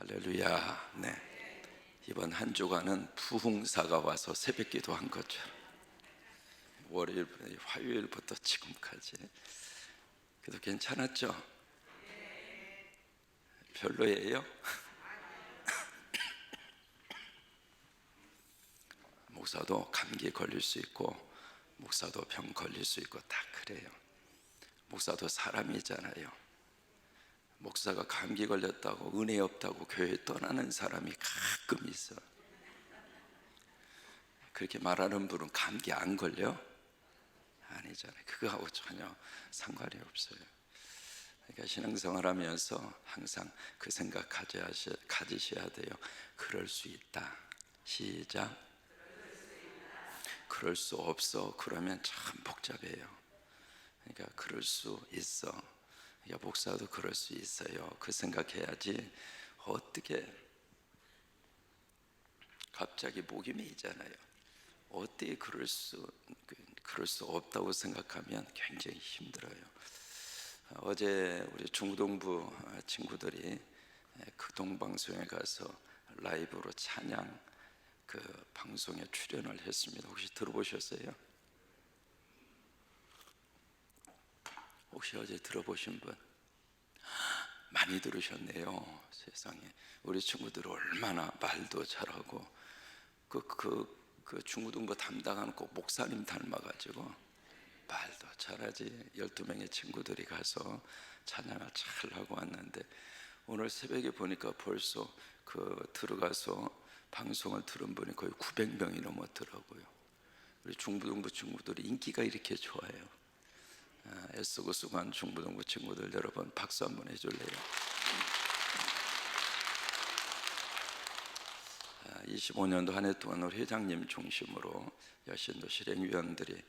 할렐루야. 네. 이번 한 주간은 부흥사가 와서 새벽기도 한 거죠. 화요일부터 지금까지. 그래도 괜찮았죠? 별로예요? 목사도 감기 걸릴 수 있고, 목사도 병 걸릴 수 있고 다 그래요. 목사도 사람이잖아요. 목사가 감기 걸렸다고 은혜 없다고 교회 떠나는 사람이 가끔 있어. 그렇게 말하는 분은 감기 안 걸려? 아니잖아요. 그거하고 전혀 상관이 없어요. 그러니까 신앙생활 하면서 항상 그 생각 가지셔야 돼요. 그럴 수 있다. 시작. 그럴 수 없어. 그러면 참 복잡해요. 그러니까 그럴 수 있어. 그러니까 목사도 그럴 수 있어요. 그 생각해야지. 어떻게 갑자기 목이 메이잖아요. 어떻게 그럴 수 없다고 생각하면 굉장히 힘들어요. 어제 우리 중동부 친구들이 그 동방송에 가서 라이브로 찬양 그 방송에 출연을 했습니다. 혹시 들어보셨어요? 혹시 어제 들어보신 분? 많이 들으셨네요. 세상에 우리 친구들 얼마나 말도 잘하고 그 중고등부 담당하는 꼭 목사님 닮아가지고 말도 잘하지. 12명의 친구들이 가서 찬양을 잘 하고 왔는데 오늘 새벽에 보니까 벌써 들어가서 방송을 들은 분이 거의 900명이 넘었더라고요. 우리 중부동부 친구들이 인기가 이렇게 좋아요. 애쓰고 수고한 중부동부 친구들 여러분 박수 한번 해줄래요? 25년도 한 해 동안 우리 회장님 중심으로 여신도 실행위원들이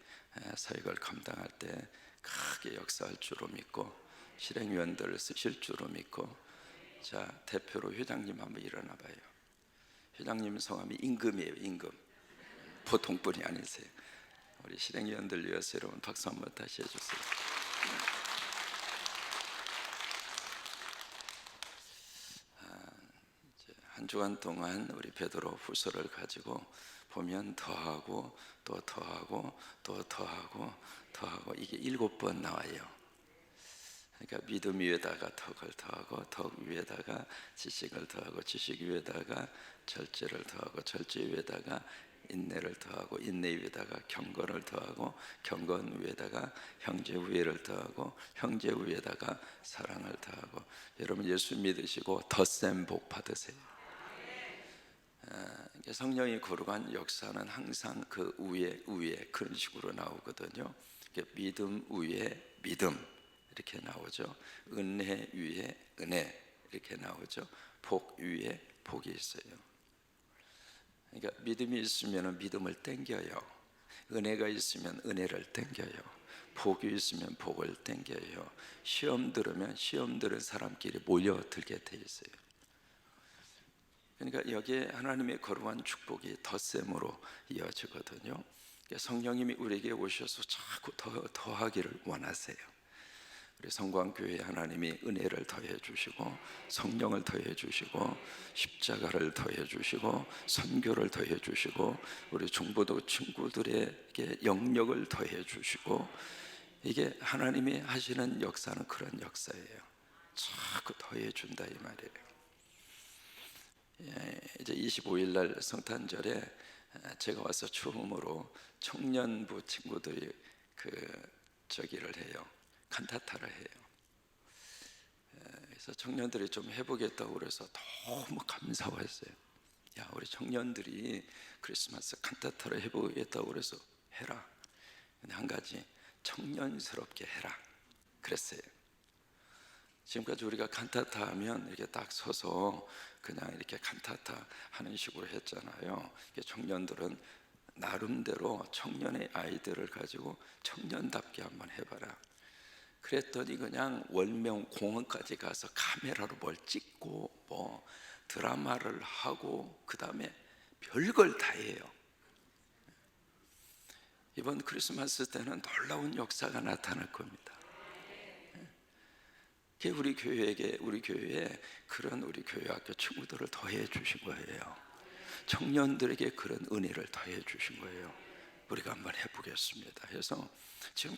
사역을 감당할 때 크게 역사할 줄로 믿고 실행위원들을 쓰실 줄로 믿고, 자 대표로 회장님 한번 일어나 봐요. 회장님 성함이 임금이에요. 임금. 보통 분이 아니세요. 우리 실행위원들 위해서 여러분 박수 한번 다시 해주세요. 한 주간 동안 우리 베드로 후서를 가지고 보면 더하고 또 더하고 또 더하고 더하고 이게 7번 나와요. 그러니까 믿음 위에다가 덕을 더하고 덕 위에다가 지식을 더하고 지식 위에다가 절제를 더하고 절제 위에다가 인내를 더하고 인내 위에다가 경건을 더하고 경건 위에다가 형제 우애를 더하고 형제 위에다가 사랑을 더하고. 여러분 예수 믿으시고 덧셈 복 받으세요. 성령이 거룩한 역사는 항상 그 위에 그런 식으로 나오거든요. 믿음 위에 믿음 이렇게 나오죠. 은혜 위에 은혜 이렇게 나오죠. 복 위에 복이 있어요. 그러니까 믿음이 있으면 믿음을 땡겨요. 은혜가 있으면 은혜를 땡겨요. 복이 있으면 복을 땡겨요. 시험 들으면 시험 들은 사람끼리 모여들게 돼 있어요. 그러니까 여기에 하나님의 거룩한 축복이 덧셈으로 이어지거든요. 성령님이 우리에게 오셔서 자꾸 더하기를 원하세요. 우리 성광교회 하나님이 은혜를 더해 주시고 성령을 더해 주시고 십자가를 더해 주시고 선교를 더해 주시고 우리 중보도 친구들에게 영역을 더해 주시고, 이게 하나님이 하시는 역사는 그런 역사예요. 자꾸 더해 준다 이 말이에요. 이제 25일 날 성탄절에 제가 와서 처음으로 청년부 친구들이 저기를 해요. 칸타타를 해요. 그래서 청년들이 좀 해보겠다고 그래서 너무 감사했어요. 야, 우리 청년들이 크리스마스 칸타타를 해보겠다고 그래서 해라. 근데 한 가지 청년스럽게 해라 그랬어요. 지금까지 우리가 칸타타 하면 이렇게 딱 서서 그냥 이렇게 칸타타 하는 식으로 했잖아요. 청년들은 나름대로 청년의 아이들을 가지고 청년답게 한번 해봐라. 그랬더니 그냥 월명 공원까지 가서 카메라로 뭘 찍고 뭐 드라마를 하고 그 다음에 별걸 다 해요. 이번 크리스마스 때는 놀라운 역사가 나타날 겁니다. 우리 교회에 그런 우리 교회 학교 친구들을 더해 주신 거예요. 청년들에게 그런 은혜를 더해 주신 거예요. 우리가 한번 해보겠습니다. 그래서 지금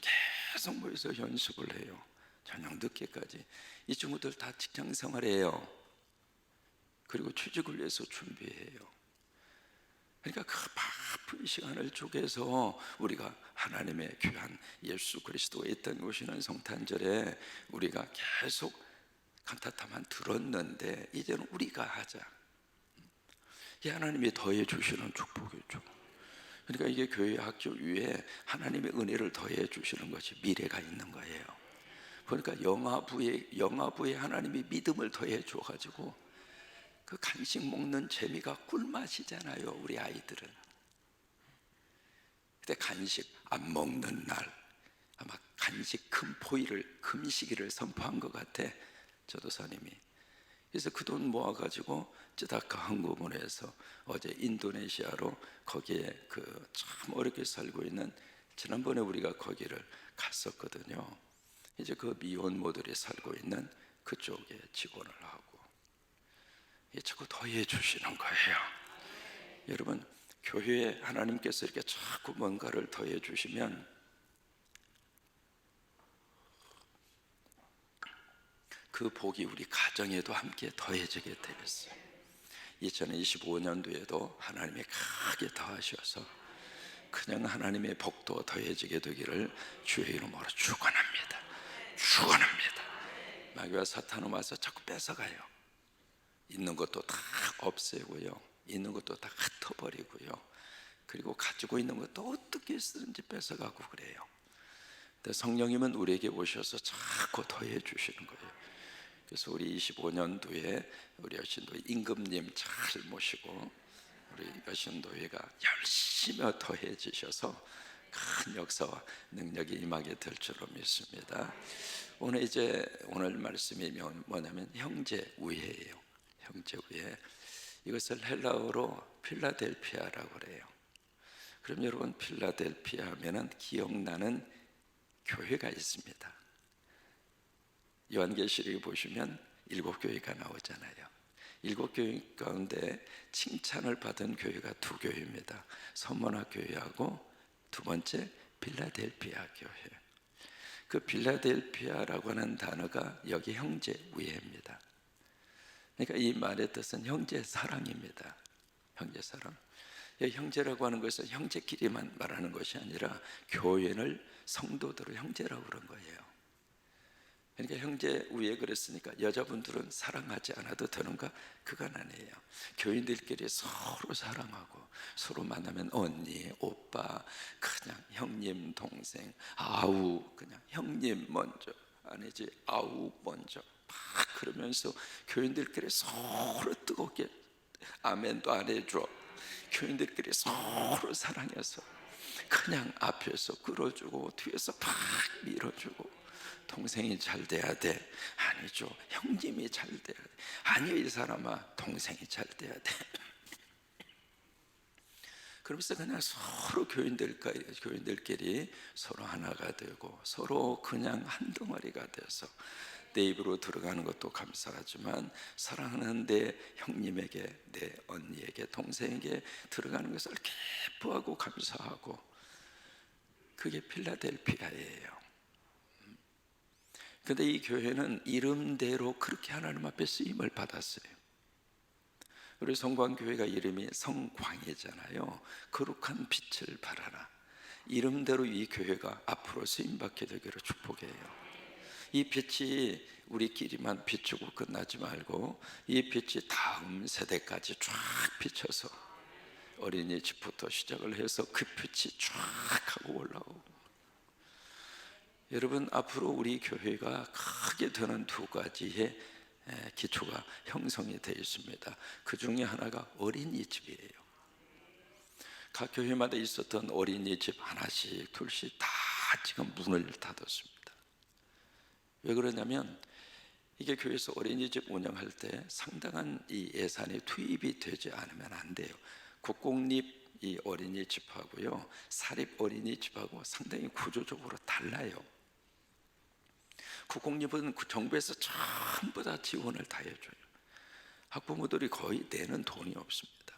계속 모여서 연습을 해요. 저녁 늦게까지. 이 친구들 다 직장 생활해요. 그리고 취직을 위해서 준비해요. 그러니까 그 바쁜 시간을 쪼개서 우리가 하나님의 귀한 예수 그리스도가 이 땅에 오시는 성탄절에 우리가 계속 칸타타만 들었는데 이제는 우리가 하자. 이 하나님이 더해 주시는 축복이죠. 그러니까 이게 교회 학교 위에 하나님의 은혜를 더해 주시는 것이 미래가 있는 거예요. 그러니까 영화부에 하나님이 믿음을 더해 줘가지고 그 간식 먹는 재미가 꿀맛이잖아요. 우리 아이들은. 근데 간식 안 먹는 날 아마 간식 금시기를 선포한 것 같아, 전도사님이. 그래서 그 돈 모아가지고 쯔다카 항공원에서 어제 인도네시아로 거기에 그 참 어렵게 살고 있는, 지난번에 우리가 거기를 갔었거든요. 이제 그 미혼모들이 살고 있는 그쪽에 직원을 하고 자꾸 더해 주시는 거예요. 여러분, 교회에 하나님께서 이렇게 자꾸 뭔가를 더해 주시면 그 복이 우리 가정에도 함께 더해지게 되겠어요. 2025년도에도 하나님이 크게 더하셔서 그냥 하나님의 복도 더해지게 되기를 주의 이름으로 축원합니다. 축원합니다. 마귀와 사탄은 와서 자꾸 뺏어가요. 있는 것도 다 없애고요, 있는 것도 다 흩어버리고요, 그리고 가지고 있는 것도 어떻게 쓰든지 뺏어가고 그래요. 근데 성령님은 우리에게 오셔서 자꾸 더해 주시는 거예요. 그래서 우리 25년도에 우리 여신도회 임금님 잘 모시고 우리 여신도회가 열심히 더해지셔서 큰 역사와 능력이 임하게 될 줄로 믿습니다. 오늘 말씀이 뭐냐면 형제우애예요. 형제우애. 이것을 헬라어로 필라델피아라고 그래요. 그럼 여러분, 필라델피아 하면은 기억나는 교회가 있습니다. 요한계시록에 보시면 7교회가 나오잖아요. 7교회 가운데 칭찬을 받은 교회가 2교회입니다. 선문학 교회하고 두 번째 필라델피아 교회. 그 필라델피아라고 하는 단어가 여기 형제우애입니다. 그러니까 이 말의 뜻은 형제 사랑입니다. 형제 사랑. 형제라고 하는 것은 형제끼리만 말하는 것이 아니라 교회를 성도들을 형제라고 그런 거예요. 그러니까 형제 우애 그랬으니까 여자분들은 사랑하지 않아도 되는가? 그건 아니에요. 교인들끼리 서로 사랑하고 서로 만나면 언니, 오빠, 그냥 형님, 동생, 아우, 그냥 형님 먼저, 아니지 아우 먼저 막 그러면서 교인들끼리 서로 뜨겁게 아멘도 안 해줘. 교인들끼리 서로 사랑해서 그냥 앞에서 끌어주고 뒤에서 팍 밀어주고, 동생이 잘 돼야 돼. 아니죠, 형님이 잘 돼야 돼. 아니요, 이 사람아, 동생이 잘 돼야 돼. 그러면서 그냥 서로 교인들끼리 서로 하나가 되고 서로 그냥 한 덩어리가 돼서 내 입으로 들어가는 것도 감사하지만 사랑하는 내 형님에게, 내 언니에게, 동생에게 들어가는 것을 기뻐하고 감사하고, 그게 필라델피아예요. 그런데 이 교회는 이름대로 그렇게 하나님 앞에 쓰임을 받았어요. 우리 성광교회가 이름이 성광이잖아요. 거룩한 빛을 발하라. 이름대로 이 교회가 앞으로 쓰임받게 되기를 축복해요. 이 빛이 우리끼리만 비추고 끝나지 말고 이 빛이 다음 세대까지 쫙 비춰서 어린이집부터 시작을 해서 그 빛이 쫙 하고 올라오고, 여러분, 앞으로 우리 교회가 크게 되는 2가지의 기초가 형성이 되어 있습니다. 그 중에 하나가 어린이집이에요. 각 교회마다 있었던 어린이집 하나씩 둘씩 다 지금 문을 닫았습니다. 왜 그러냐면 이게 교회에서 어린이집 운영할 때 상당한 이 예산이 투입이 되지 않으면 안 돼요. 국공립 이 어린이집하고요, 사립 어린이집하고 상당히 구조적으로 달라요. 국공립은 정부에서 전부 다 지원을 다 해줘요. 학부모들이 거의 내는 돈이 없습니다.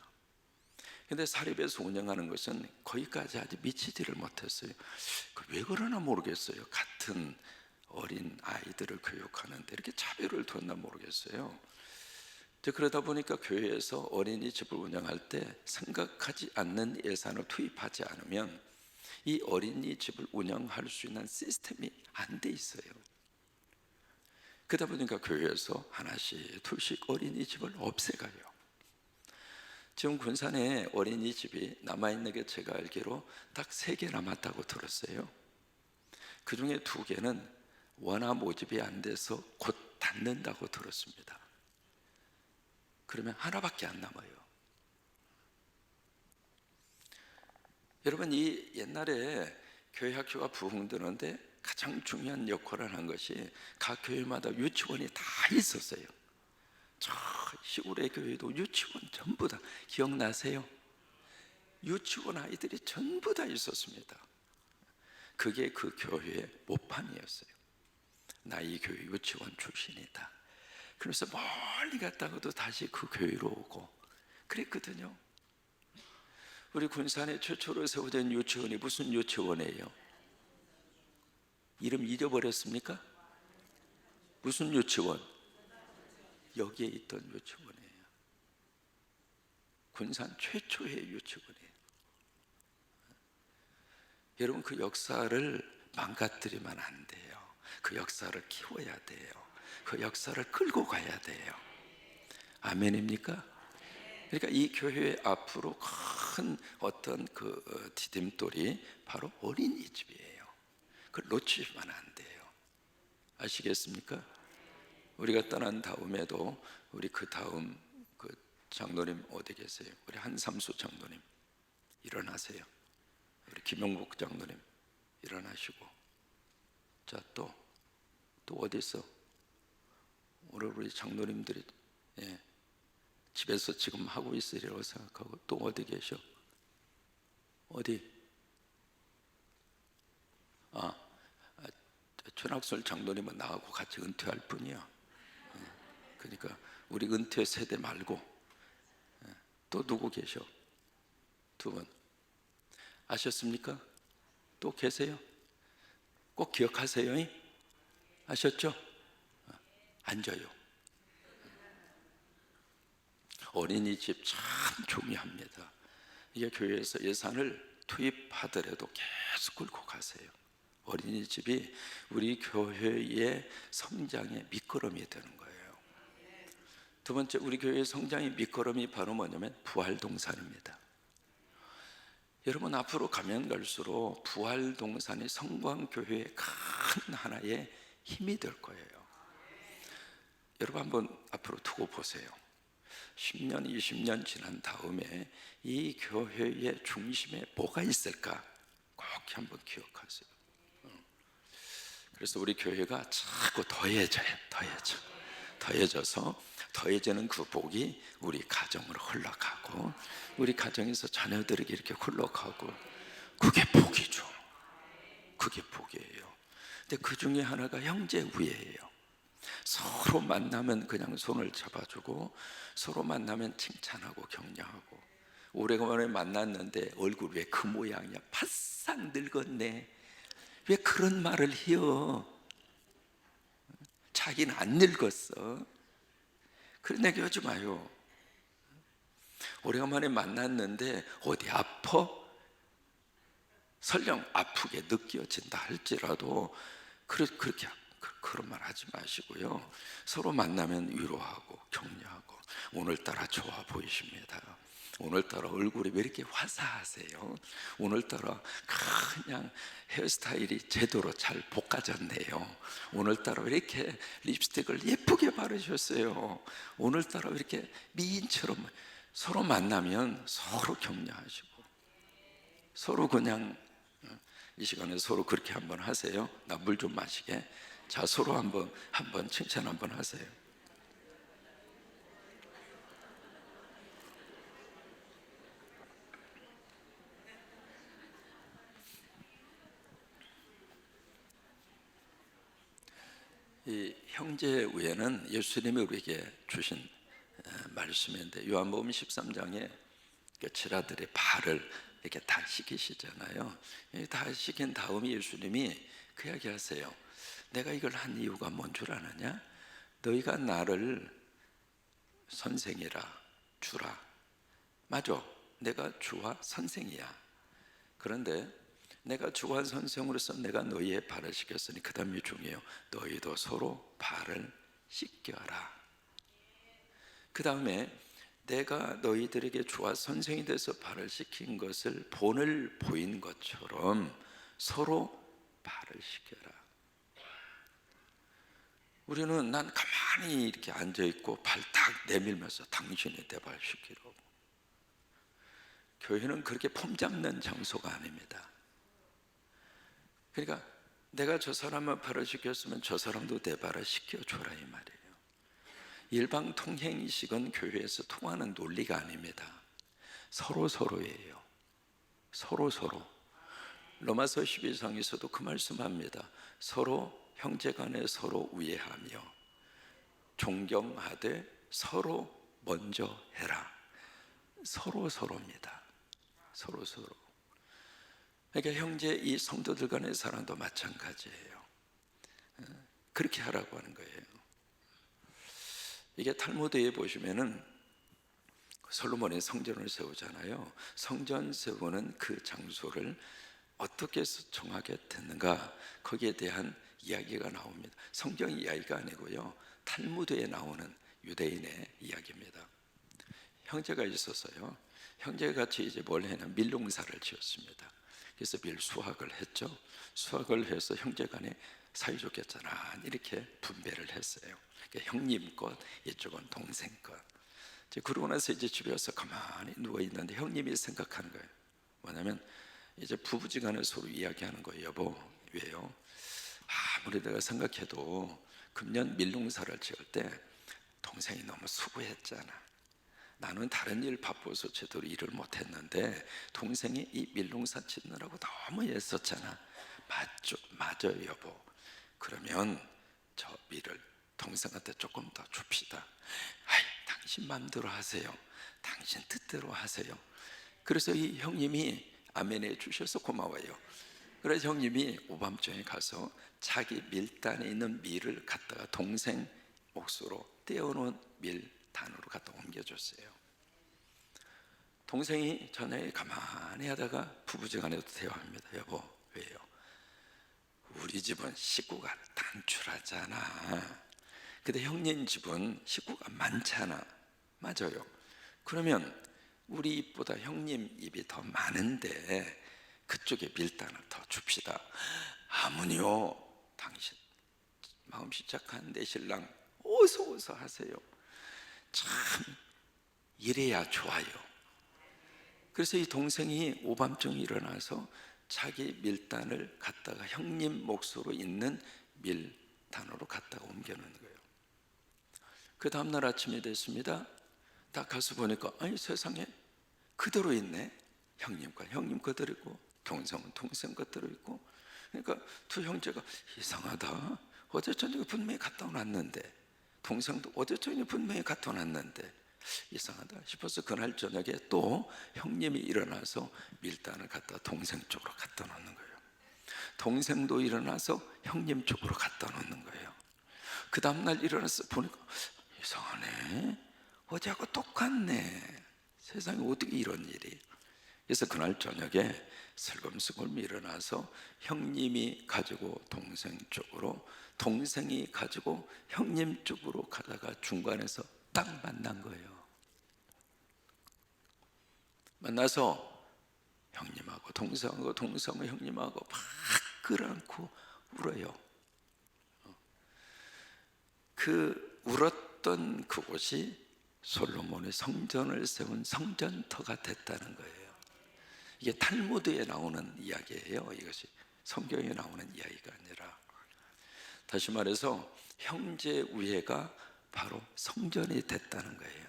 근데 사립에서 운영하는 것은 거기까지 아직 미치지를 못했어요. 왜 그러나 모르겠어요. 같은 어린 아이들을 교육하는데 이렇게 차별을 뒀나 모르겠어요. 그러다 보니까 교회에서 어린이집을 운영할 때 생각하지 않는 예산을 투입하지 않으면 이 어린이집을 운영할 수 있는 시스템이 안 돼 있어요. 그러다 보니까 교회에서 하나씩 둘씩 어린이집을 없애가요. 지금 군산에 어린이집이 남아있는 게 제가 알기로 딱 3개 남았다고 들었어요. 그 중에 2개는 원화 모집이 안 돼서 곧 닫는다고 들었습니다. 그러면 하나밖에 안 남아요. 여러분, 이 옛날에 교회 학교가 부흥되는데 가장 중요한 역할을 한 것이 각 교회마다 유치원이 다 있었어요. 저 시골의 교회도 유치원 전부 다 기억나세요? 유치원 아이들이 전부 다 있었습니다. 그게 그 교회의 모판이었어요. 나 이 교회 유치원 출신이다. 그래서 멀리 갔다가도 다시 그 교회로 오고 그랬거든요. 우리 군산에 최초로 세워진 유치원이 무슨 유치원이에요? 이름 잊어버렸습니까? 무슨 유치원? 여기에 있던 유치원이에요. 군산 최초의 유치원이에요. 여러분, 그 역사를 망가뜨리면 안 돼요. 그 역사를 키워야 돼요. 그 역사를 끌고 가야 돼요. 아멘입니까? 그러니까 이 교회 앞으로 큰 어떤 그 디딤돌이 바로 어린이집이에요. 그걸 놓치면 안 돼요. 아시겠습니까? 우리가 떠난 다음에도 우리 그 다음 그 장로님 어디 계세요? 우리 한삼수 장로님 일어나세요. 우리 김용복 장로님 일어나시고, 자, 또 어디 있어? 오늘 우리 장로님들이 집에서 지금 하고 있으리라고 생각하고 또 어디 계셔? 어디? 최낙설 장로님은 나하고 같이 은퇴할 뿐이야. 그러니까 우리 은퇴 세대 말고 또 누구 계셔? 2분 아셨습니까? 또 계세요? 꼭 기억하세요. 아셨죠? 앉아요. 어린이집 참 중요합니다. 이게 교회에서 예산을 투입하더라도 계속 끌고 가세요. 어린이집이 우리 교회의 성장의 밑거름이 되는 거예요. 2번째, 우리 교회의 성장의 밑거름이 바로 뭐냐면 부활동산입니다. 여러분, 앞으로 가면 갈수록 부활동산이 성광교회의 큰 하나의 힘이 될 거예요. 여러분, 한번 앞으로 두고 보세요. 10년, 20년 지난 다음에 이 교회의 중심에 뭐가 있을까? 꼭 한번 기억하세요. 그래서 우리 교회가 자꾸 더해져서 더해지는 그 복이 우리 가정으로 흘러가고 우리 가정에서 자녀들에게 이렇게 흘러가고, 그게 복이죠. 그게 복이에요. 근데 그 중에 하나가 형제 우애예요. 서로 만나면 그냥 손을 잡아주고, 서로 만나면 칭찬하고 격려하고. 오래간만에 만났는데 얼굴 왜 그 모양이야? 바싹 늙었네. 왜 그런 말을 해요? 자기는 안 늙었어. 그런 얘기 하지 마요. 오래간만에 만났는데 어디 아파? 설령 아프게 느껴진다 할지라도 그렇게 그런 말 하지 마시고요. 서로 만나면 위로하고 격려하고. 오늘따라 좋아 보이십니다. 오늘따라 얼굴이 왜 이렇게 화사하세요? 오늘따라 그냥 헤어스타일이 제대로 잘 볶아졌네요. 오늘따라 왜 이렇게 립스틱을 예쁘게 바르셨어요? 오늘따라 왜 이렇게 미인처럼. 서로 만나면 서로 격려하시고, 서로 그냥 이 시간에 서로 그렇게 한번 하세요. 나 물 좀 마시게. 자, 서로 한번 칭찬 한번 하세요. 이 형제 우애는 예수님이 우리에게 주신 말씀인데, 요한복음 13장에 제자들의 발을 이렇게 다 씻기시잖아요. 다 씻긴 다음에 예수님이 그 이야기 하세요. 내가 이걸 한 이유가 뭔 줄 아느냐? 너희가 나를 선생이라, 주라. 맞아, 내가 주와 선생이야. 그런데 내가 주와 선생으로서 내가 너희의 발을 씻겼으니 그 다음이 중요해요. 너희도 서로 발을 씻겨라. 그 다음에 내가 너희들에게 주와 선생이 돼서 발을 씻긴 것을 본을 보인 것처럼 서로 발을 씻겨라. 우리는 난 가만히 이렇게 앉아있고 발 딱 내밀면서 당신이 내 발 씻기라고. 교회는 그렇게 폼 잡는 장소가 아닙니다. 그러니까 내가 저 사람의 발을 씻겼으면 저 사람도 내 발을 씻겨줘라 이 말이에요. 일방 통행식은 교회에서 통하는 논리가 아닙니다. 서로서로예요. 서로서로. 로마서 12장에서도 그 말씀합니다. 서로 형제간에 서로 우애하며 존경하되 서로 먼저 해라. 서로서로입니다. 서로서로. 그러니까 형제 이 성도들 간의 사랑도 마찬가지예요. 그렇게 하라고 하는 거예요. 이게 탈무드에 보시면은 솔로몬이 성전을 세우잖아요. 성전 세우는 그 장소를 어떻게 정하게 됐는가, 거기에 대한 이야기가 나옵니다. 성경 이야기가 아니고요, 탈무드에 나오는 유대인의 이야기입니다. 형제가 있었어요. 형제가 같이 이제 뭘 했냐, 밀농사를 지었습니다. 그래서 밀수확을 했죠. 수확을 해서 형제간에 사이좋게 짠 이렇게 분배를 했어요. 그러니까 형님 것, 이쪽은 동생 것. 그러고 나서 이제 집에 와서 가만히 누워 있는데 형님이 생각하는 거예요. 뭐냐면 이제 부부지간에 서로 이야기하는 거예요. 여보, 왜요? 아무리 내가 생각해도 금년 밀농사를 지을 때 동생이 너무 수고했잖아. 나는 다른 일 바빠서 제대로 일을 못했는데 동생이 이 밀농사 짓느라고 너무 애썼잖아. 맞아요 여보. 그러면 저 밀을 동생한테 조금 더 줍시다. 아이, 당신 마음대로 하세요. 당신 뜻대로 하세요. 그래서 이 형님이 아멘해 주셔서 고마워요. 그래서 형님이 오밤중에 가서 자기 밀단에 있는 밀을 갖다가 동생 몫으로 떼어놓은 밀단으로 갖다 옮겨줬어요. 동생이 전에 가만히 하다가 부부지간에도 대화합니다. 여보, 왜요? 우리 집은 식구가 단출하잖아. 근데 형님 집은 식구가 많잖아. 맞아요. 그러면 우리 입보다 형님 입이 더 많은데 그쪽에 밀단을 더 줍시다. 아무니요, 당신 마음씨 착한 내 신랑 어서 하세요. 참 이래야 좋아요. 그래서 이 동생이 오밤중에 일어나서 자기 밀단을 갖다가 형님 몫으로 있는 밀단으로 갖다가 옮겨놓는 거예요. 그 다음날 아침이 됐습니다. 딱 가서 보니까 아니 세상에 그대로 있네. 형님 그대로 있고 동생은 동생 그대로 있고. 그러니까 두 형제가 이상하다. 어제 저녁에 분명히 갖다 놨는데, 동생도 어제 저녁에 분명히 갖다 놨는데 이상하다 싶어서 그날 저녁에 또 형님이 일어나서 밀단을 갖다 동생 쪽으로 갖다 놓는 거예요. 동생도 일어나서 형님 쪽으로 갖다 놓는 거예요. 그 다음날 일어나서 보니까 이상하네. 어제하고 똑같네. 세상에 어떻게 이런 일이. 그래서 그날 저녁에 슬금슬금 일어나서 형님이 가지고 동생 쪽으로, 동생이 가지고 형님 쪽으로 가다가 중간에서 딱 만난 거예요. 만나서 형님하고 동생하고 동생하고 형님하고 막 끌어안고 울어요. 그 울었던 그곳이 솔로몬의 성전을 세운 성전터가 됐다는 거예요. 이게 탈무드에 나오는 이야기예요. 이것이 성경에 나오는 이야기가 아니라. 다시 말해서 형제 우애가 바로 성전이 됐다는 거예요.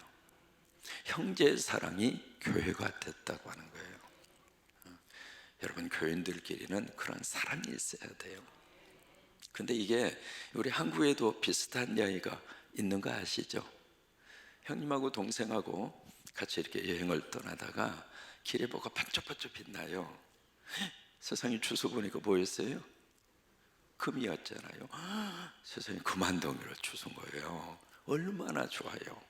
형제 사랑이 교회가 됐다고 하는 거예요. 여러분, 교인들끼리는 그런 사랑이 있어야 돼요. 근데 이게 우리 한국에도 비슷한 이야기가 있는 거 아시죠? 형님하고 동생하고 같이 이렇게 여행을 떠나다가 길에 뭐가 반짝반짝 빛나요. 세상에 주소 보니까 뭐였어요? 금이었잖아요. 세상에 금한덩이를 주운 거예요. 얼마나 좋아요.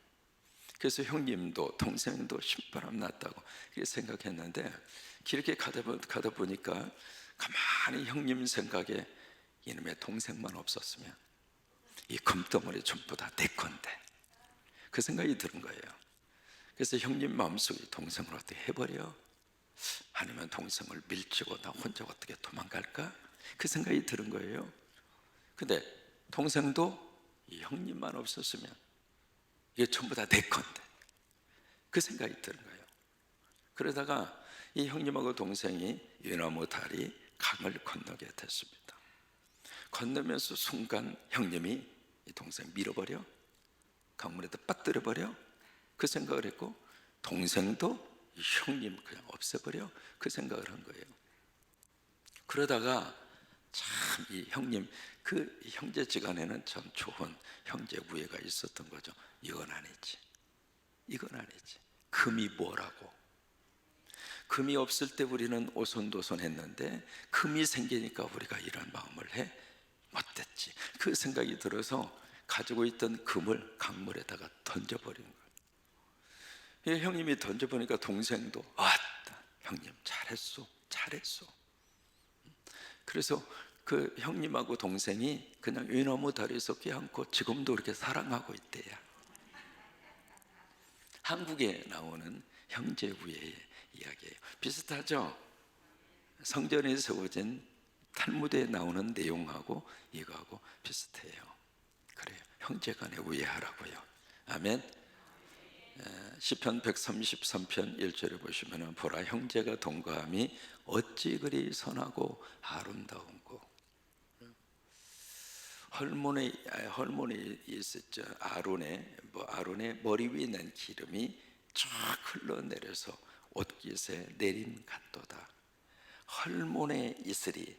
그래서 형님도 동생도 신바람 났다고 이렇게 생각했는데 길게 가다 보니까 가만히 형님 생각에 이놈의 동생만 없었으면 이 금덩어리 전부 다 내 건데, 그 생각이 드는 거예요. 그래서 형님 마음속에 동생을 어떻게 해버려? 아니면 동생을 밀치고 나 혼자 어떻게 도망갈까? 그 생각이 드는 거예요. 근데 동생도 이 형님만 없었으면 이게 전부 다 내 건데, 그 생각이 드는 거예요. 그러다가 이 형님하고 동생이 유나무 다리 강을 건너게 됐습니다. 건너면서 순간 형님이 이 동생 밀어버려, 강물에다 빠뜨려버려, 그 생각을 했고, 동생도 이 형님 그냥 없애버려, 그 생각을 한 거예요. 그러다가 참 이 형님, 그 형제지간에는 참 좋은 형제 우애가 있었던 거죠. 이건 아니지, 이건 아니지. 금이 뭐라고? 금이 없을 때 우리는 오손도손했는데 금이 생기니까 우리가 이런 마음을 해? 못됐지. 그 생각이 들어서 가지고 있던 금을 강물에다가 던져버린 거예요. 형님이 던져보니까 동생도 왔다, 형님 잘했어, 잘했어. 그래서 그 형님하고 동생이 그냥 유나무 다리에서 껴안고 지금도 그렇게 사랑하고 있대요. 한국에 나오는 형제 우애의 이야기예요. 비슷하죠? 성전에 세워진 탈무드에 나오는 내용하고 이거하고 비슷해요. 그래요. 형제간에 우애하라고요. 아멘. 시편 133편 1절에 보시면 보라, 형제가 동거함이 어찌 그리 선하고 아름다운고. 헐몬에 있었죠. 아론의 머리 위에 난 기름이 쫙 흘러내려서 옷깃에 내린 같도다. 헐몬에 이슬이,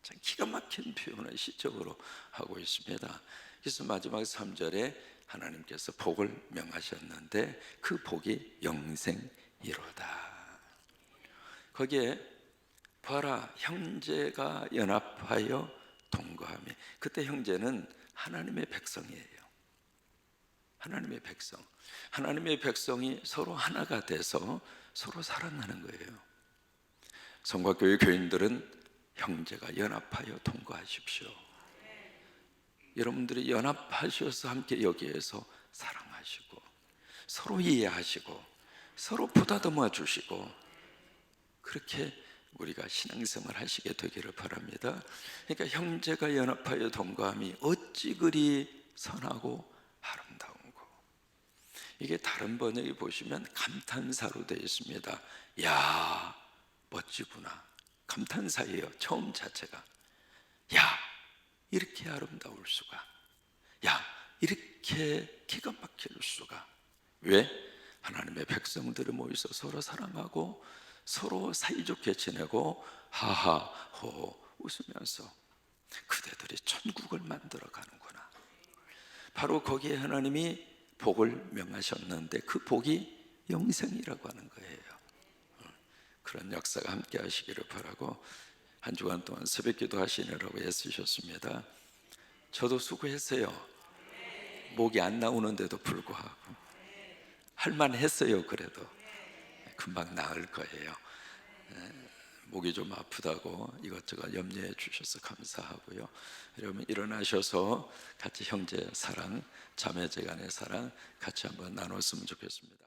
참 기가 막힌 표현을 시적으로 하고 있습니다. 그래서 마지막 3절에 하나님께서 복을 명하셨는데 그 복이 영생이로다. 거기에 봐라, 형제가 연합하여 동거하며, 그때 형제는 하나님의 백성이에요. 하나님의 백성. 하나님의 백성이 서로 하나가 돼서 서로 사랑하는 거예요. 성곽교회 교인들은 형제가 연합하여 동거하십시오. 여러분들이 연합하셔서 함께 여기에서 사랑하시고 서로 이해하시고 서로 보다듬어 주시고, 그렇게 우리가 신앙생활 하시게 되기를 바랍니다. 그러니까 형제가 연합하여 동거함이 어찌 그리 선하고 아름다운고. 이게 다른 번역이 보시면 감탄사로 되어 있습니다. 야, 멋지구나. 감탄사예요. 처음 자체가. 야, 이렇게 아름다울 수가. 야, 이렇게 기가 막힐 수가. 왜? 하나님의 백성들이 모여서 서로 사랑하고 서로 사이좋게 지내고 하하호호 웃으면서 그대들이 천국을 만들어 가는구나. 바로 거기에 하나님이 복을 명하셨는데 그 복이 영생이라고 하는 거예요. 그런 역사가 함께 하시기를 바라고, 한 주간 동안 새벽기도 하시느라고 애쓰셨습니다. 저도 수고했어요. 목이 안 나오는데도 불구하고 할만했어요. 그래도 금방 나을 거예요. 목이 좀 아프다고 이것저것 염려해 주셔서 감사하고요. 여러분 일어나셔서 같이 형제 사랑, 자매제 간의 사랑 같이 한번 나눴으면 좋겠습니다.